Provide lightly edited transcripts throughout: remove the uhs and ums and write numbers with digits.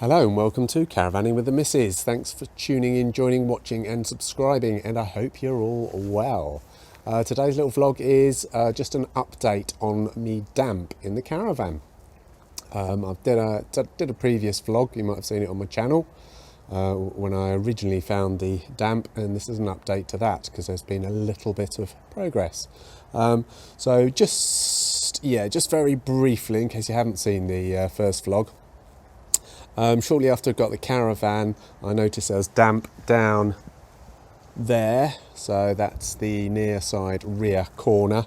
Hello and welcome to Caravanning with the Missus. Thanks for tuning in, joining, watching and subscribing, and I hope you're all well. Today's little vlog is just an update on me damp in the caravan. I did a previous vlog, you might have seen it on my channel, when I originally found the damp, and this is an update to that because there's been a little bit of progress. So just very briefly, in case you haven't seen the first vlog, shortly after I got the caravan, I noticed there was damp down there, so that's the near side rear corner.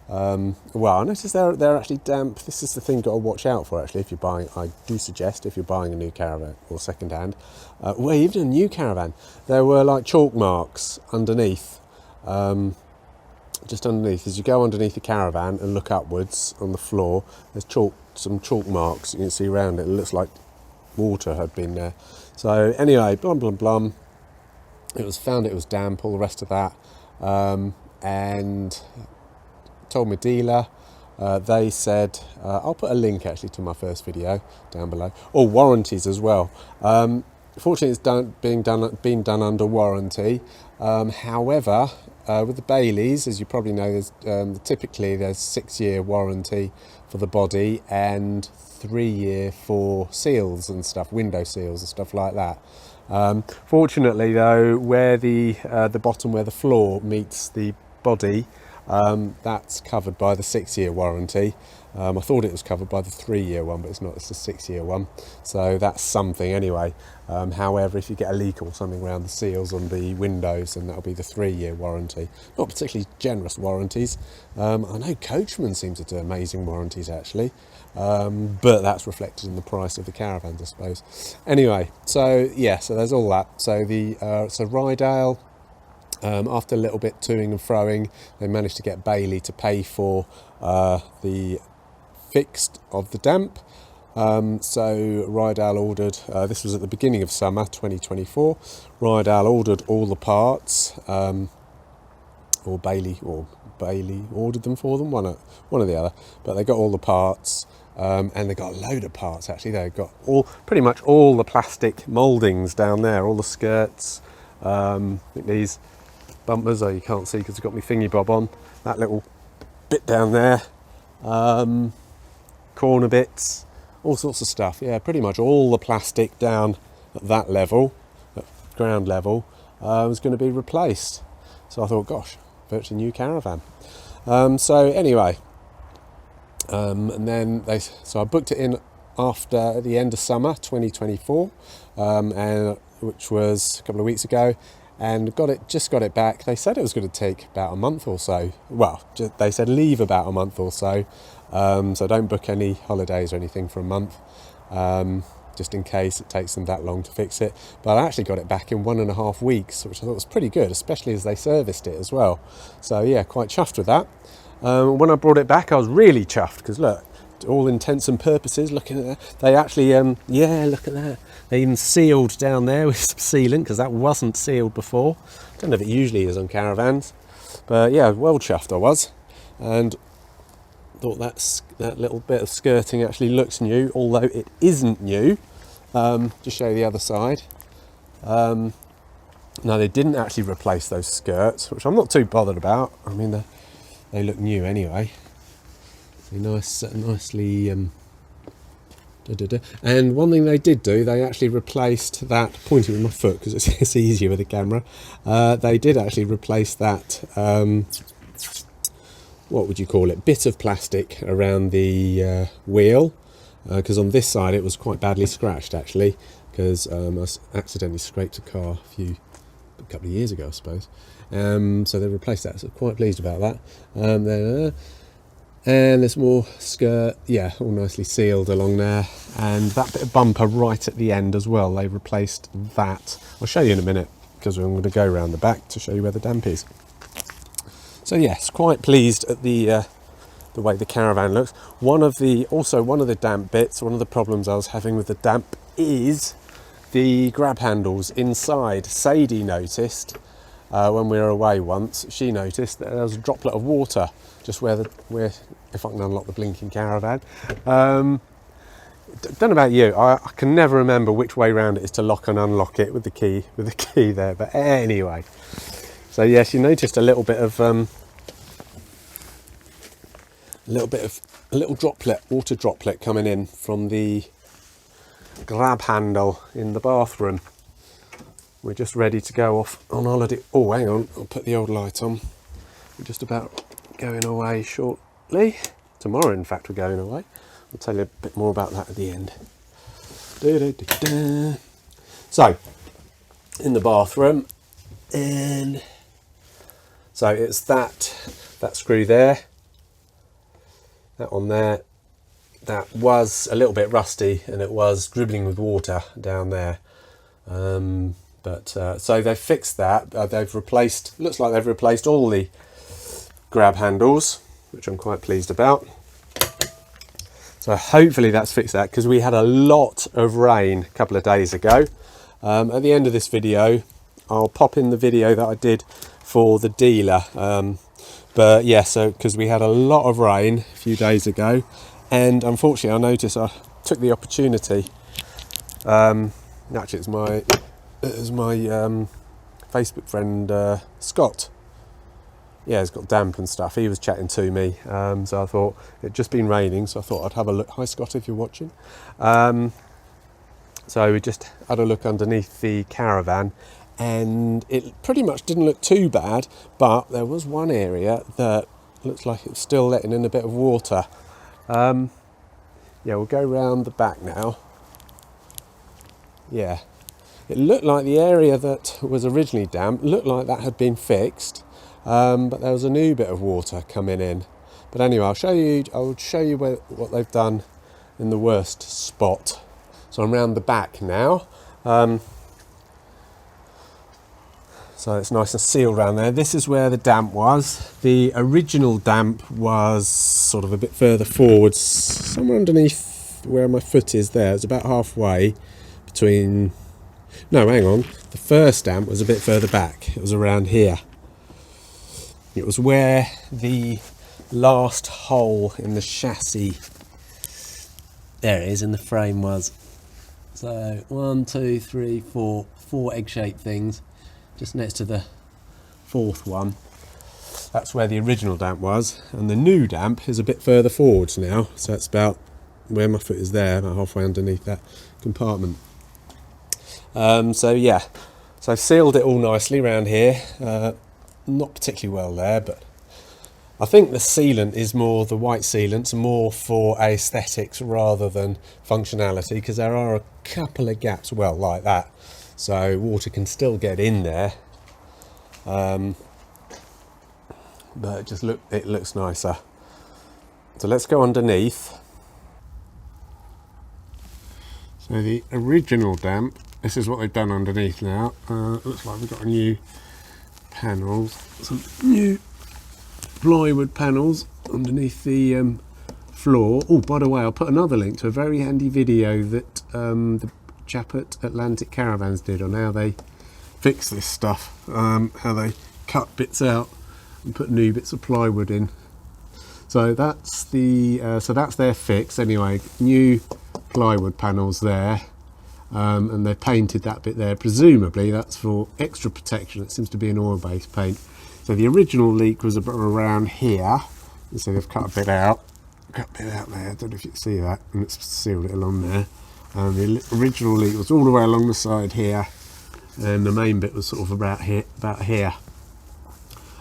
Well, I noticed they're actually damp. This is the thing you've got to watch out for actually if you're buying. I do suggest if you're buying a new caravan or second hand, well, even a new caravan, there were like chalk marks underneath, just underneath. As you go underneath the caravan and look upwards on the floor, there's some chalk marks you can see around it. It looks like water had been there. So anyway, blum blum blum, it was damp, all the rest of that, and told my dealer. They said, I'll put a link actually to my first video down below, or warranties as well. Fortunately it's been done under warranty. However, with the Baileys, as you probably know, typically there's 6-year warranty for the body and 3-year for seals and stuff, window seals and stuff like that. Fortunately though, where the bottom, where the floor meets the body, that's covered by the 6-year warranty. I thought it was covered by the 3-year one, but it's not, it's the 6-year one. So that's something anyway. However, if you get a leak or something around the seals on the windows, then that'll be the 3-year warranty. Not particularly generous warranties. I know Coachman seems to do amazing warranties actually. But that's reflected in the price of the caravans, I suppose. Anyway, so yeah, so there's all that. So so Rydale, after a little bit toing and froing, they managed to get Bailey to pay for the fixed of the damp. So Rydale ordered, this was at the beginning of summer 2024, Rydale ordered all the parts, or Bailey ordered them for them, one or the other, but they got all the parts. And they got a load of parts actually. They got pretty much all the plastic mouldings down there, all the skirts. I think these bumpers, you can't see because I've got my thingy bob on, that little bit down there, corner bits, all sorts of stuff. Yeah, pretty much all the plastic down at that level, at ground level, was going to be replaced. So I thought, gosh, virtually new caravan. So anyway, and then so I booked it in after the end of summer 2024, and which was a couple of weeks ago, and just got it back. They said it was going to take about a month or so. Well, they said leave about a month or so, so don't book any holidays or anything for a month, just in case it takes them that long to fix it. But I actually got it back in 1.5 weeks, which I thought was pretty good, especially as they serviced it as well. So yeah, quite chuffed with that. When I brought it back, I was really chuffed because look, to all intents and purposes, looking at that, they actually, yeah, look at that. They even sealed down there with some sealant because that wasn't sealed before. I don't know if it usually is on caravans, but yeah, well chuffed I was, and thought that little bit of skirting actually looks new, although it isn't new. Just show you the other side. No, they didn't actually replace those skirts, which I'm not too bothered about. I mean, they look new anyway. Nicely. And one thing they did do, they actually replaced that. Pointing with my foot because it's easier with the camera. They did actually replace that. What would you call it? Bit of plastic around the wheel, because on this side it was quite badly scratched actually. Because I accidentally scraped a car a couple of years ago, I suppose. So they replaced that, so quite pleased about that. And there's more skirt, yeah, all nicely sealed along there, and that bit of bumper right at the end as well, they replaced that. I'll show you in a minute because I'm going to go around the back to show you where the damp is. So yes, quite pleased at the way the caravan looks. One of the damp bits, one of the problems I was having with the damp is the grab handles inside. Sadie noticed when we were away once, she noticed that there was a droplet of water just where if I can unlock the blinking caravan, Don't know about you, I can never remember which way round it is to lock and unlock it with the key there. But anyway, so yes, you noticed a little droplet, water droplet coming in from the grab handle in the bathroom. We're just ready to go off on holiday. Oh, hang on, I'll put the old light on. We're just about going away shortly. Tomorrow, in fact, we're going away. I'll tell you a bit more about that at the end. So, in the bathroom, and so it's that screw there, that one there, that was a little bit rusty and it was dribbling with water down there. So they've fixed that. They've replaced, looks like they've replaced all the grab handles, which I'm quite pleased about. So hopefully that's fixed that, because we had a lot of rain a couple of days ago. At the end of this video, I'll pop in the video that I did for the dealer. But yeah, so because we had a lot of rain a few days ago, and unfortunately I noticed I took the opportunity. Actually, it was my Facebook friend Scott. Yeah, he's got damp and stuff. He was chatting to me, so I thought it'd just been raining, so I thought I'd have a look. Hi Scott, if you're watching. So we just had a look underneath the caravan, and it pretty much didn't look too bad, but there was one area that looks like it's still letting in a bit of water. Yeah, we'll go round the back now. Yeah, it looked like the area that was originally damp looked like that had been fixed. But there was a new bit of water coming in. But anyway, I'll show you what they've done in the worst spot. So I'm round the back now. So it's nice and sealed around there. This is where the damp was. The original damp was sort of a bit further forwards, somewhere underneath where my foot is there. It's about halfway between... No, hang on. The first damp was a bit further back. It was around here. It was where the last hole in the chassis, there it is, in the frame was. So 1, 2, 3, 4 egg-shaped things just next to the fourth one. That's where the original damp was, and the new damp is a bit further forwards now. So it's about where my foot is there, about halfway underneath that compartment. So yeah, so I've sealed it all nicely around here. Not particularly well there, but I think the sealant is more, the white sealant's more for aesthetics rather than functionality, because there are a couple of gaps, well, like that, so water can still get in there, but it looks nicer. So let's go underneath. So the original damp, this is what they've done underneath now. Looks like we've got a new panels, some new plywood panels underneath the floor. Oh, by the way, I'll put another link to a very handy video that the chap at Atlantic Caravans did on how they fix this stuff, how they cut bits out and put new bits of plywood in. So that's that's their fix anyway. New plywood panels there. And they painted that bit there. Presumably that's for extra protection. It seems to be an oil-based paint. So the original leak was around here, and so they've cut a bit out there. I don't know if you can see that, and it's sealed it along there. And the original leak was all the way along the side here, and the main bit was sort of about here.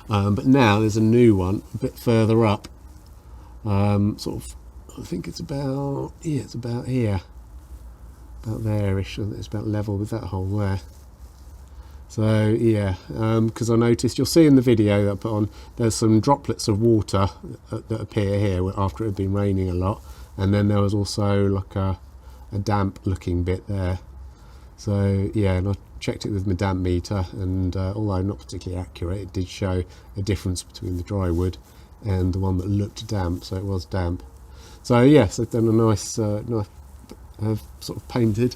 But now there's a new one a bit further up. Sort of, I think it's about here. About there-ish, and it's about level with that hole there. So yeah, because I noticed, you'll see in the video that I put on, there's some droplets of water that appear here after it had been raining a lot, and then there was also like a damp looking bit there. So yeah, and I checked it with my damp meter, and although not particularly accurate, it did show a difference between the dry wood and the one that looked damp, so it was damp. So yes, they've done a nice have sort of painted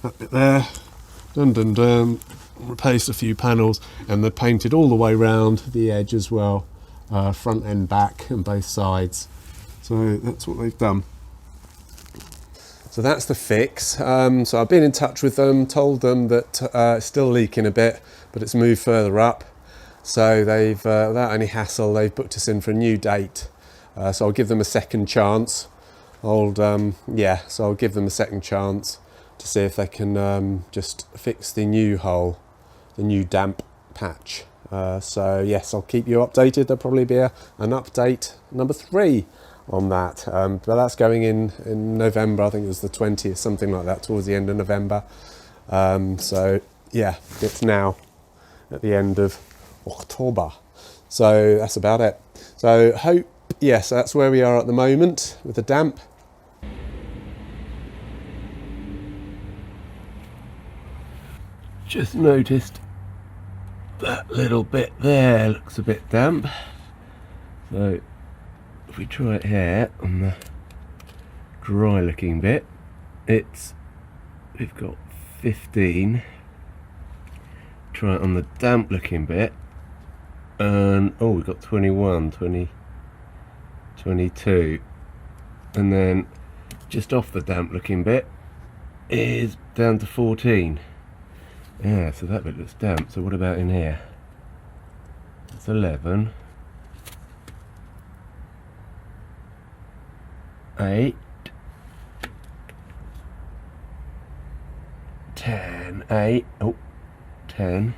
that bit there, replaced a few panels, and they painted all the way round the edge as well, front and back and both sides. So that's what they've done. So that's the fix. So I've been in touch with them, told them that it's still leaking a bit, but it's moved further up. So they've, without any hassle, they've booked us in for a new date. So I'll give them a second chance. So I'll give them a second chance to see if they can just fix the new hole, the new damp patch. So yes, I'll keep you updated. There'll probably be an update number 3 on that, but that's going in November. I think it was the 20th, something like that, towards the end of November. So yeah, it's now at the end of October. So that's about it. So yes, that's where we are at the moment with the damp. Just noticed that little bit there looks a bit damp. So if we try it here on the dry looking bit, we've got 15. Try it on the damp looking bit, and oh, we've got 21, 20, 22, and then just off the damp looking bit is down to 14. Yeah, so that bit looks damp. So what about in here? It's 11, 8, 10, 8, oh, 10.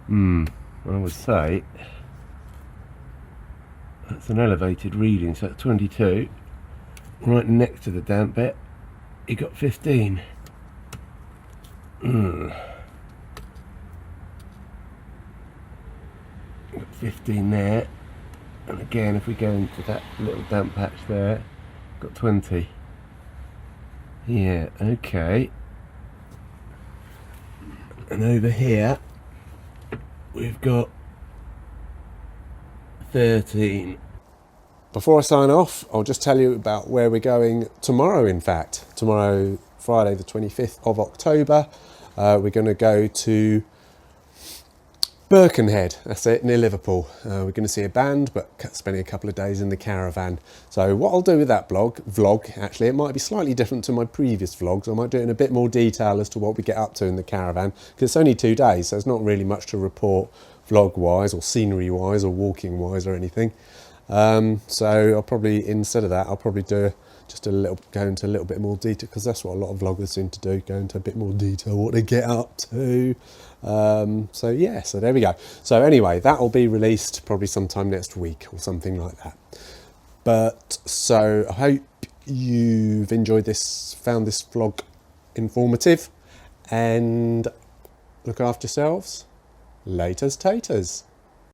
I would say that's an elevated reading, so that's 22. Right next to the damp bit, you got 15. Got 15 there, and again, if we go into that little damp patch there, got 20. Yeah, okay. And over here we've got 13. Before I sign off, I'll just tell you about where we're going tomorrow. In fact, tomorrow, Friday the 25th of October, we're going to go to Birkenhead, that's it, near Liverpool. We're going to see a band, but spending a couple of days in the caravan. So what I'll do with that vlog, actually, it might be slightly different to my previous vlogs. I might do it in a bit more detail as to what we get up to in the caravan, because it's only 2 days, so there's not really much to report vlog-wise or scenery-wise or walking-wise or anything. So I'll probably, instead of that, I'll probably do go into a little bit more detail, because that's what a lot of vloggers seem to do, go into a bit more detail what they get up to. So yeah, so there we go. So anyway, that will be released probably sometime next week or something like that. But so I hope you've enjoyed this, found this vlog informative, and look after yourselves. Laters taters.